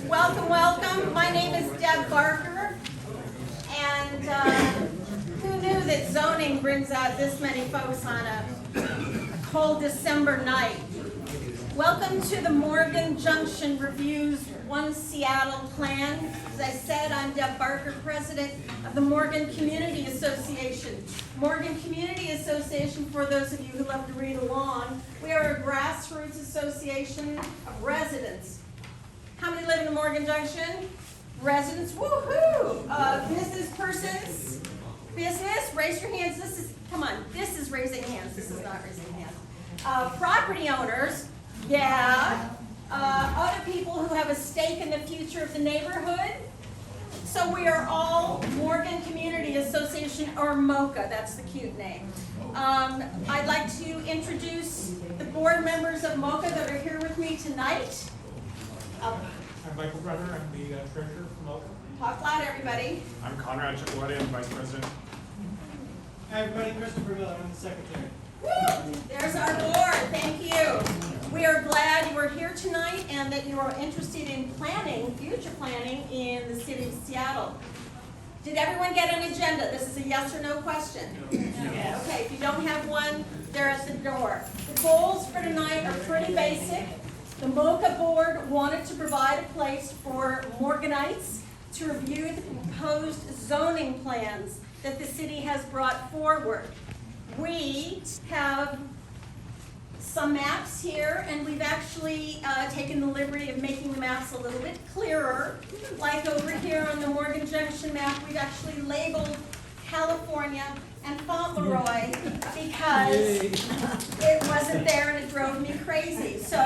Welcome, welcome. My name is Deb Barker, and who knew that zoning brings out this many folks on a cold December night? Welcome to the Morgan Junction Review's One Seattle Plan. As I said, I'm Deb Barker, president of the Morgan Community Association. Morgan Community Association, for those of you who love to read along, we are a grassroots association of residents. How many live in the Morgan Junction? Residents, woohoo! Business persons, business, raise your hands. This is, come on, this is raising hands. This is not raising hands. Property owners, yeah. Other people who have a stake in the future of the neighborhood. So we are all Morgan Community Association, or MoCA, that's the cute name. I'd like to introduce the board members of MoCA that are here with me tonight. I'm Michael Brother, I'm the treasurer for MoCA. Talk loud, everybody. I'm Conrad Chipolletti, I'm vice president. Hi everybody, Christopher Miller, I'm the secretary. Woo! There's our board, thank you. We are glad you are here tonight and that you are interested in planning, future planning in the city of Seattle. Did everyone get an agenda? This is a yes or no question. Yes. Okay, if you don't have one, they're at the door. The goals for tonight are pretty basic. The MoCA board wanted to provide a place for Morganites to review the proposed zoning plans that the city has brought forward. We have some maps here, and we've actually taken the liberty of making the maps a little bit clearer. Like over here on the Morgan Junction map, we've actually labeled California and Fauntleroy because it wasn't there and it drove me crazy. So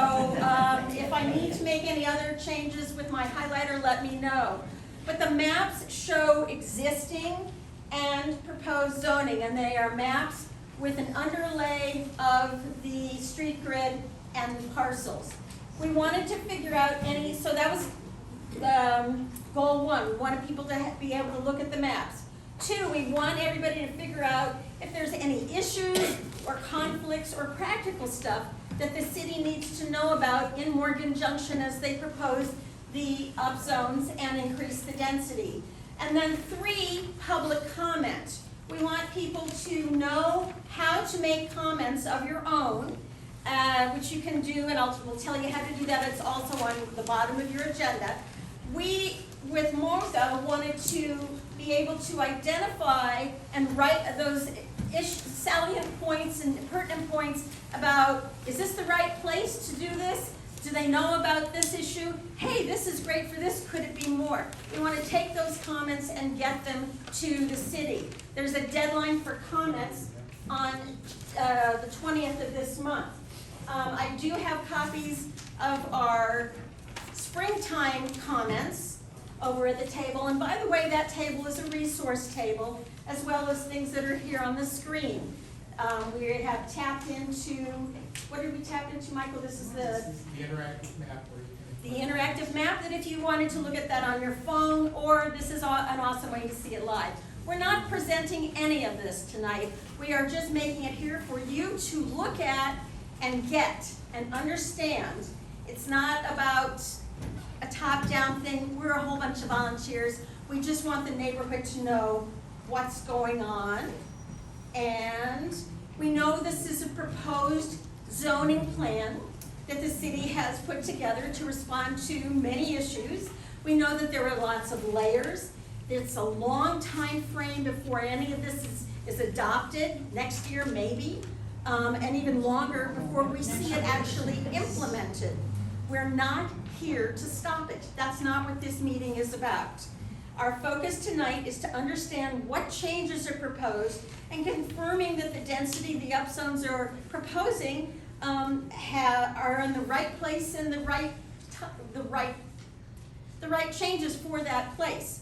if I need to make any other changes with my highlighter, let me know. But the maps show existing and proposed zoning, and they are maps with an underlay of the street grid and parcels. We wanted to figure out any, so that was goal one. We wanted people to be able to look at the maps. Two, we want everybody to figure out if there's any issues or conflicts or practical stuff that the city needs to know about in Morgan Junction as they propose the upzones and increase the density. And then three, public comment. We want people to know how to make comments of your own, which you can do, and we'll tell you how to do that. It's also on the bottom of your agenda. We, with MoCA, wanted to be able to identify and write those salient points and pertinent points about, is this the right place to do this? Do they know about this issue? Hey, this is great for this, could it be more? We want to take those comments and get them to the city. There's a deadline for comments on the 20th of this month. I do have copies of our springtime comments over at the table, and by the way, that table is a resource table, as well as things that are here on the screen. We have tapped into, what did we tap into, Michael? This is the interactive map. The interactive map, that if you wanted to look at that on your phone, or this is an awesome way to see it live. We're not presenting any of this tonight. We are just making it here for you to look at and get and understand. It's not about a top-down thing. We're a whole bunch of volunteers. We just want the neighborhood to know what's going on. And we know this is a proposed zoning plan that the city has put together to respond to many issues. We know that there are lots of layers. It's a long time frame before any of this is adopted, next year maybe, and even longer before we see it actually implemented. We're not here to stop it. That's not what this meeting is about. Our focus tonight is to understand what changes are proposed and confirming that the density the upzones are proposing are in the right place and the right changes for that place.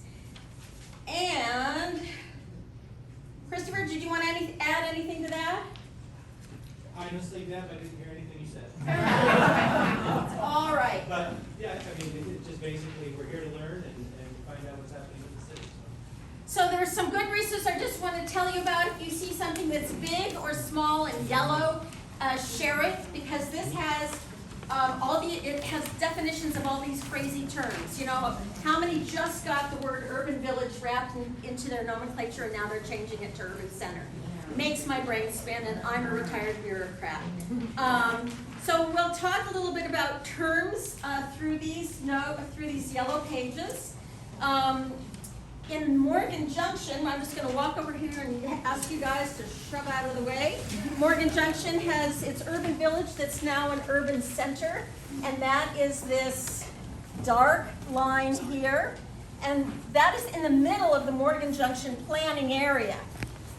And Christopher, did you want to add anything to that? Honestly, Deb, I didn't hear anything you said. All right. But yeah, I mean, it's just basically we're here to learn and find out what's happening in the city. So there's some good resources I just want to tell you about. If you see something that's big or small and yellow, share it, because this has it has definitions of all these crazy terms. You know, how many just got the word urban village wrapped into their nomenclature and now they're changing it to urban center? Makes my brain spin, and I'm a retired bureaucrat. So we'll talk a little bit about terms through these yellow pages. In Morgan Junction, I'm just going to walk over here and ask you guys to shove out of the way. Morgan Junction has its urban village that's now an urban center, and that is this dark line here, and that is in the middle of the Morgan Junction planning area.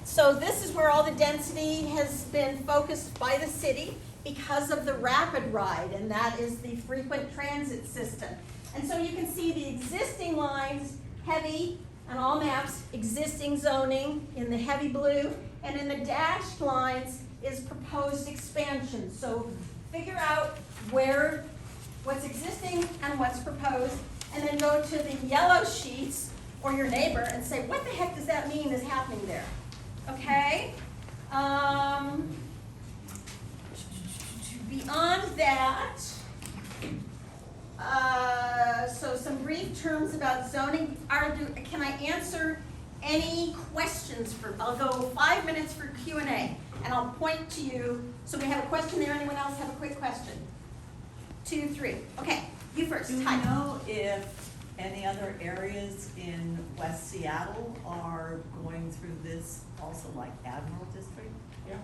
So this is where all the density has been focused by the city because of the rapid ride, and that is the frequent transit system. And so you can see the existing lines, heavy, on all maps, existing zoning in the heavy blue, and in the dashed lines is proposed expansion. So figure out what's existing and what's proposed, and then go to the yellow sheets or your neighbor and say, what the heck does that mean is happening there? Okay? Beyond that, so some brief terms about zoning. Can I answer any questions I'll go 5 minutes for Q&A, and I'll point to you. So we have a question there. Anyone else have a quick question? 2, 3. Okay, you first. Do we Hi. know if any other areas in West Seattle are going through this also, like Admiral District? Yeah.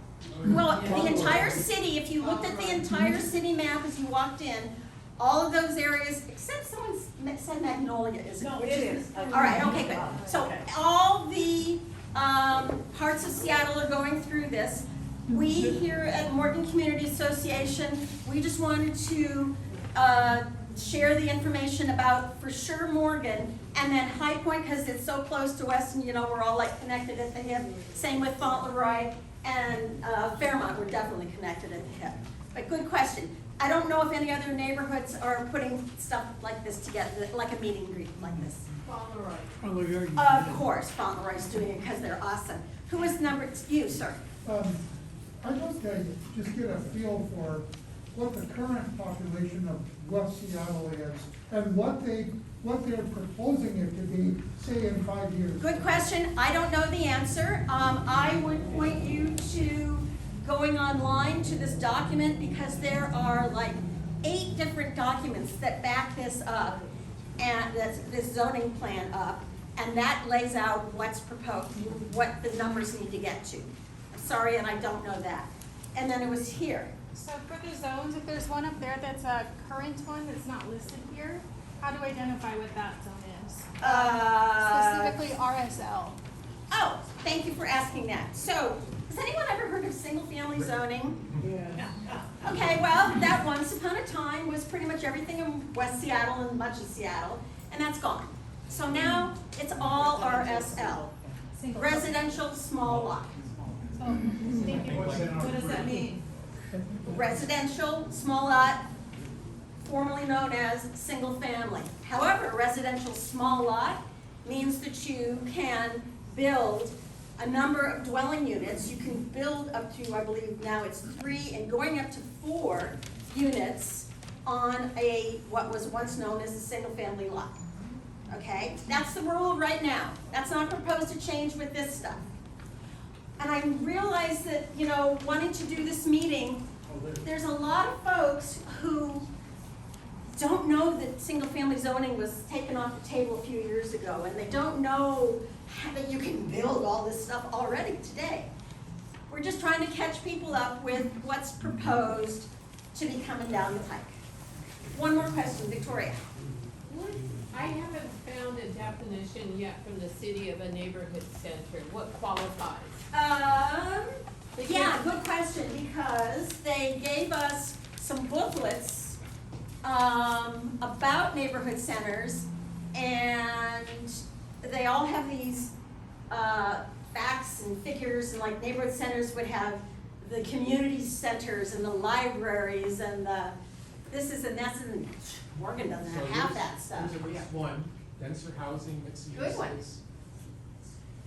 Well, the entire city, if you looked at the entire city map as you walked in, all of those areas, except someone said Magnolia, isn't it? No, Which it is. All right, okay, good. So Okay. all the parts of Seattle are going through this. We here at Morgan Community Association, we just wanted to share the information about, for sure, Morgan, and then High Point, because it's so close to us, and you know, we're all like connected at the hip. Same with Fauntleroy and Fairmont, we're definitely connected at the hip. But good question. I don't know if any other neighborhoods are putting stuff like this together, like a meet and greet like this. Fauntleroy. Of course, Fauntleroy's doing it because they're awesome. Who is number, you, sir? I'd like to just get a feel for what the current population of West Seattle is and what they're proposing it to be, say, in 5 years. Good question. I don't know the answer. I would point you to going online to this document because there are like 8 different documents that back this up, and that's this zoning plan up, and that lays out what's proposed, what the numbers need to get to. I'm sorry, and I don't know that. And then it was here. So for the zones, if there's one up there that's a current one that's not listed here, how do I identify what that zone is? Specifically RSL. Oh, thank you for asking that. So, has anyone ever heard of single-family zoning? Yeah. Okay, well, that once upon a time was pretty much everything in West Seattle and much of Seattle, and that's gone. So now it's all RSL, residential small lot. So, thank you. What does that mean? Residential small lot, formerly known as single family. However, residential small lot means that you can build a number of dwelling units. You can build up to, I believe now it's 3 and going up to 4 units on what was once known as a single family lot. Okay, that's the rule right now. That's not proposed to change with this stuff. And I realize that, you know, wanting to do this meeting, there's a lot of folks who don't know that single-family zoning was taken off the table a few years ago, and they don't know that you can build all this stuff already today. We're just trying to catch people up with what's proposed to be coming down the pike. One more question, Victoria. I haven't found a definition yet from the city of a neighborhood center. What qualifies? Yeah, good question, because they gave us some booklets about neighborhood centers, and they all have these facts and figures, and like neighborhood centers would have the community centers and the libraries and the this is and that's, and Morgan doesn't have that stuff. There's at least one, denser housing, mixed Good one. uses,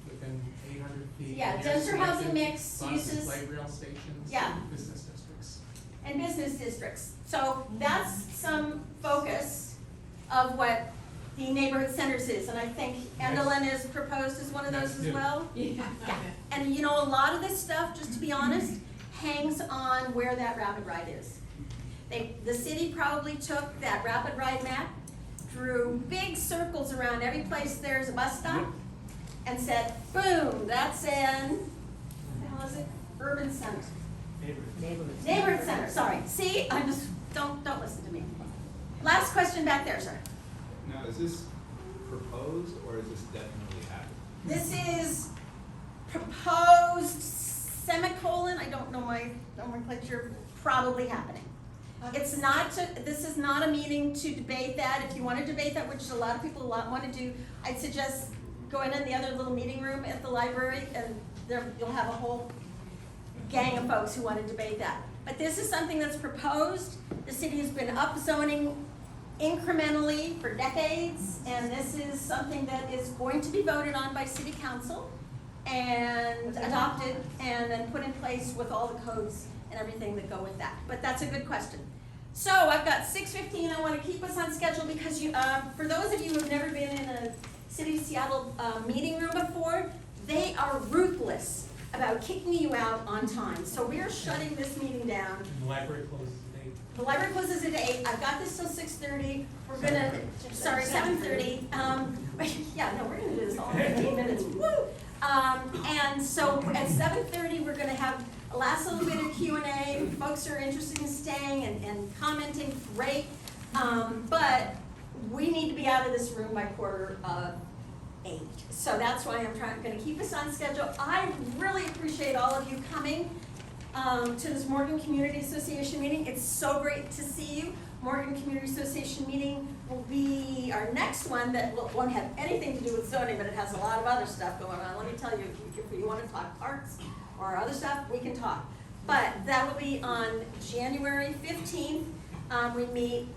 within 800 feet. Yeah, Yes, denser housing connected mixed buses, uses. light rail stations, Yeah. business districts. and business districts. So that's some focus of what the neighborhood centers is, and I think Endelin is proposed as one of those as well. Yeah. And you know, a lot of this stuff, just to be honest, hangs on where that rapid ride is. The city probably took that rapid ride map, drew big circles around every place there's a bus stop, and said, boom, that's in, what the hell is it? Urban center. Neighborhood center, sorry. See, I'm just, don't listen to me. Last question back there, sir. Now, is this proposed or is this definitely happening? This is proposed semicolon, I don't know my nomenclature, probably happening. It's not this is not a meeting to debate that. If you want to debate that, which a lot of people want to do, I'd suggest going in the other little meeting room at the library, and there you'll have a whole gang of folks who want to debate that. But this is something that's proposed. The city has been upzoning incrementally for decades, and this is something that is going to be voted on by city council and adopted and then put in place with all the codes and everything that go with that. But that's a good question. So I've got 6:15. I want to keep us on schedule because you, for those of you who have never been in a City of Seattle meeting room before, they are ruthless about kicking you out on time. So we are shutting this meeting down. The library closes at 8. The library closes at 8. I've got this till 6:30. We're gonna, sorry, 7:30. Yeah, no, we're gonna do this all in 15 minutes. Woo! And so at 7:30, we're gonna have a last little bit of Q&A. Folks are interested in staying and commenting, great. But we need to be out of this room by 7:45. So that's why I'm gonna keep us on schedule. I really appreciate all of you coming to this Morgan Community Association meeting. It's so great to see you. Morgan Community Association meeting will be our next one that won't have anything to do with zoning, but it has a lot of other stuff going on. Let me tell you, if you want to talk parks or other stuff, we can talk. But that will be on January 15th. We meet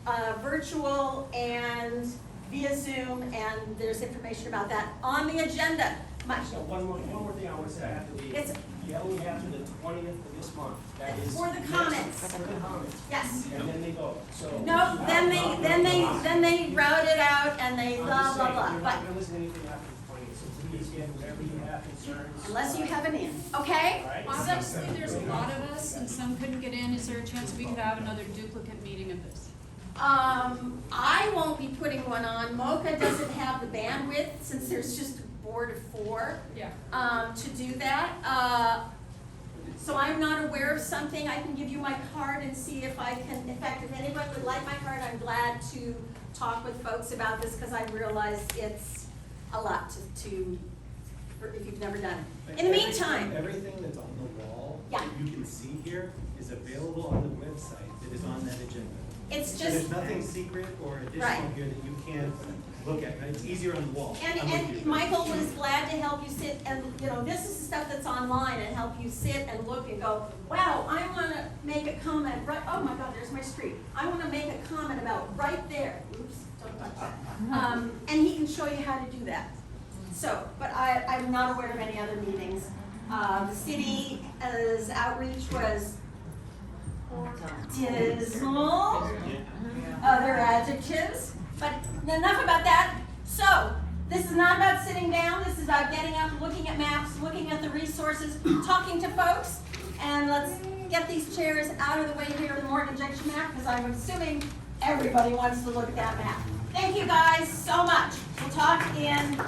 virtual and via Zoom, and there's information about that on the agenda. Mike? So one more thing I want to say, I have to leave. It's You only have to the 20th of this month, that is. for the comments. For the comments, Yes. and then they go, so. No, then they route it out and they I'm blah, just blah, saying, blah. you're But not gonna listen to anything after the 20th, so please get whatever you have concerns. unless you have an in, okay? All right? Obviously, there's a lot of us and some couldn't get in. Is there a chance we could have another duplicate meeting of this? I won't be putting one on. MoCA doesn't have the bandwidth since there's just a board of 4. Yeah. To do that. So I'm not aware of something. I can give you my card and see if I can, in fact, if anyone would like my card, I'm glad to talk with folks about this because I realize it's a lot if you've never done it. In the meantime, Everything that's on the wall, Yeah. that you can see here, is available on the website that is on that agenda. it's So there's just, nothing secret or Right. additional here that you can't look at. It's easier on the wall. and Michael was glad to help you sit and, this is the stuff that's online and help you sit and look and go, wow, I wanna make a comment right, oh my God, there's my street. I wanna make a comment about right there. Oops, don't touch that. And he can show you how to do that. So, but I'm not aware of any other meetings. The city's outreach was dismal, other adjectives, but enough about that. So, this is not about sitting down, this is about getting up, looking at maps, looking at the resources, talking to folks, and let's get these chairs out of the way here of the Morgan Junction map, because I'm assuming everybody wants to look at that map. Thank you guys so much. We'll talk in